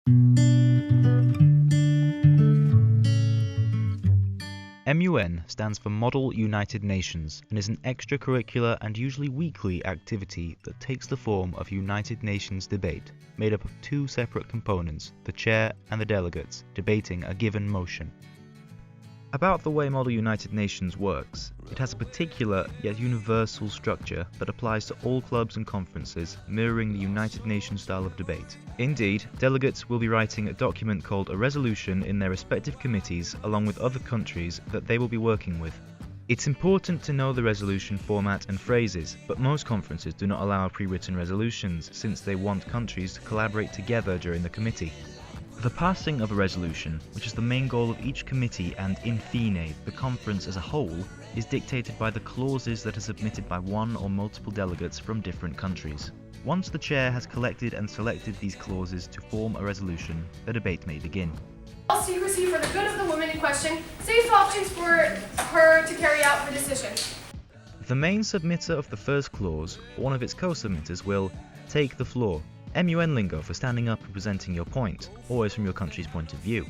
MUN stands for Model United Nations and is an extracurricular and usually weekly activity that takes the form of United Nations debate, made up of two separate components, the chair and the delegates, debating a given motion. About the way Model United Nations works, it has a particular yet universal structure that applies to all clubs and conferences, mirroring the United Nations style of debate. Indeed, delegates will be writing a document called a resolution in their respective committees along with other countries that they will be working with. It's important to know the resolution format and phrases, but most conferences do not allow pre-written resolutions since they want countries to collaborate together during the committee. The passing of a resolution, which is the main goal of each committee and, in fine, the conference as a whole, is dictated by the clauses that are submitted by one or multiple delegates from different countries. Once the chair has collected and selected these clauses to form a resolution, the debate may begin. All secrecy for the good of the woman in question, safe options for her to carry out her decision. The main submitter of the first clause, or one of its co-submitters, will take the floor. MUN lingo for standing up and presenting your point, always from your country's point of view.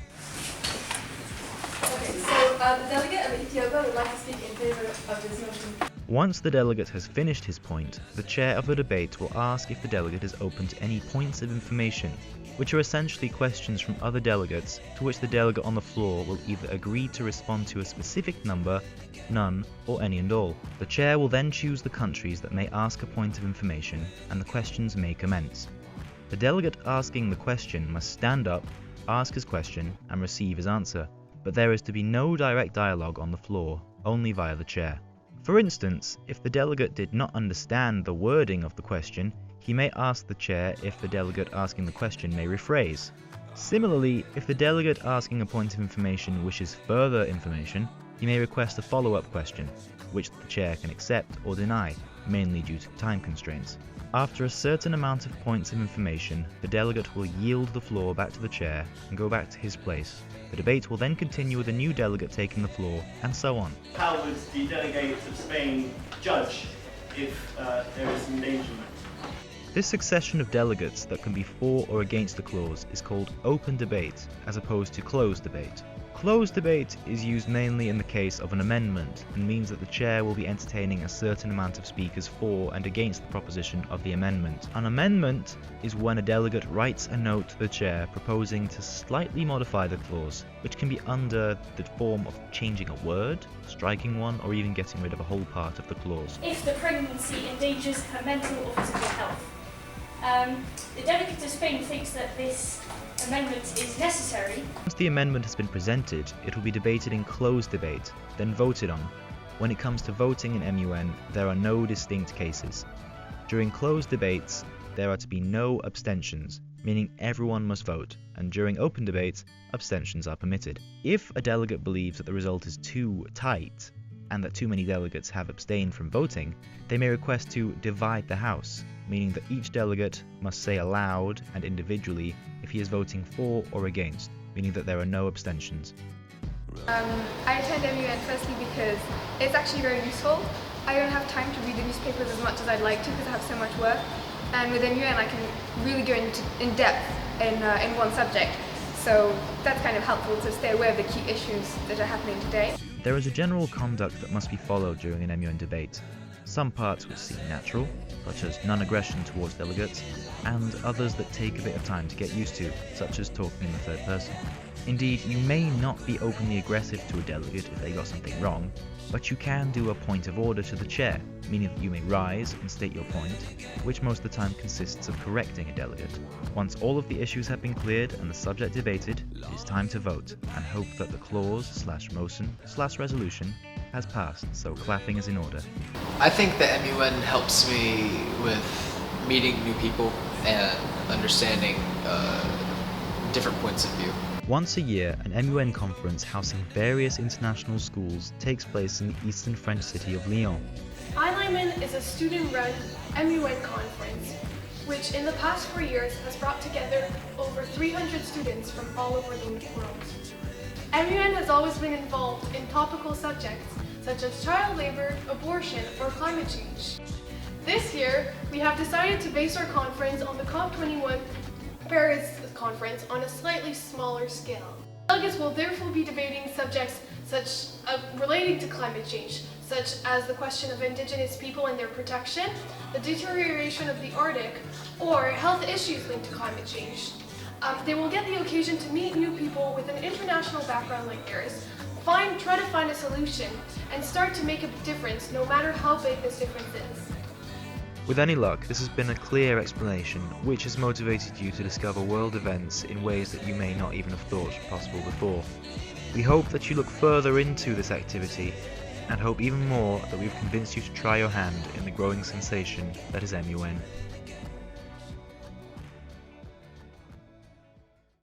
Okay, so the delegate of Ethiopia would like to speak in favor of this motion. Once the delegate has finished his point, the chair of the debate will ask if the delegate is open to any points of information, which are essentially questions from other delegates to which the delegate on the floor will either agree to respond to a specific number, none, or any and all. The chair will then choose the countries that may ask a point of information, and the questions may commence. The delegate asking the question must stand up, ask his question, and receive his answer, but there is to be no direct dialogue on the floor, only via the chair. For instance, if the delegate did not understand the wording of the question, he may ask the chair if the delegate asking the question may rephrase. Similarly, if the delegate asking a point of information wishes further information, he may request a follow-up question, which the chair can accept or deny, mainly due to time constraints. After a certain amount of points of information, the delegate will yield the floor back to the chair and go back to his place. The debate will then continue with a new delegate taking the floor, and so on. How would the delegates of Spain judge if there is endangerment? This succession of delegates that can be for or against the clause is called open debate, as opposed to closed debate. Closed debate is used mainly in the case of an amendment and means that the chair will be entertaining a certain amount of speakers for and against the proposition of the amendment. An amendment is when a delegate writes a note to the chair proposing to slightly modify the clause, which can be under the form of changing a word, striking one, or even getting rid of a whole part of the clause. If the pregnancy endangers her mental or physical health. The delegate of Spain thinks that this amendment is necessary. Once the amendment has been presented, it will be debated in closed debate, then voted on. When it comes to voting in MUN, there are no distinct cases. During closed debates, there are to be no abstentions, meaning everyone must vote, and during open debates, abstentions are permitted. If a delegate believes that the result is too tight, and that too many delegates have abstained from voting, they may request to divide the House, meaning that each delegate must say aloud and individually if he is voting for or against, meaning that there are no abstentions. I attend MUN firstly because it's actually very useful. I don't have time to read the newspapers as much as I'd like to because I have so much work, and with MUN I can really go in depth in one subject, so that's kind of helpful to stay aware of the key issues that are happening today. There is a general conduct that must be followed during an MUN debate. Some parts which seem natural, such as non-aggression towards delegates, and others that take a bit of time to get used to, such as talking in the third person. Indeed, you may not be openly aggressive to a delegate if they got something wrong, but you can do a point of order to the chair, meaning that you may rise and state your point, which most of the time consists of correcting a delegate. Once all of the issues have been cleared and the subject debated, it is time to vote and hope that the clause/motion/resolution has passed, so clapping is in order. I think that MUN helps me with meeting new people and understanding different points of view. Once a year, an MUN conference housing various international schools takes place in the eastern French city of Lyon. iLyman is a student-run MUN conference, which in the past 4 years has brought together over 300 students from all over the world. MUN has always been involved in topical subjects such as child labor, abortion, or climate change. This year, we have decided to base our conference on the COP21 Paris conference on a slightly smaller scale. Delegates will therefore be debating subjects relating to climate change, such as the question of Indigenous people and their protection, the deterioration of the Arctic, or health issues linked to climate change. They will get the occasion to meet new people with an international background like theirs, try to find a solution, and start to make a difference no matter how big this difference is. With any luck, this has been a clear explanation which has motivated you to discover world events in ways that you may not even have thought possible before. We hope that you look further into this activity and hope even more that we've convinced you to try your hand in the growing sensation that is MUN.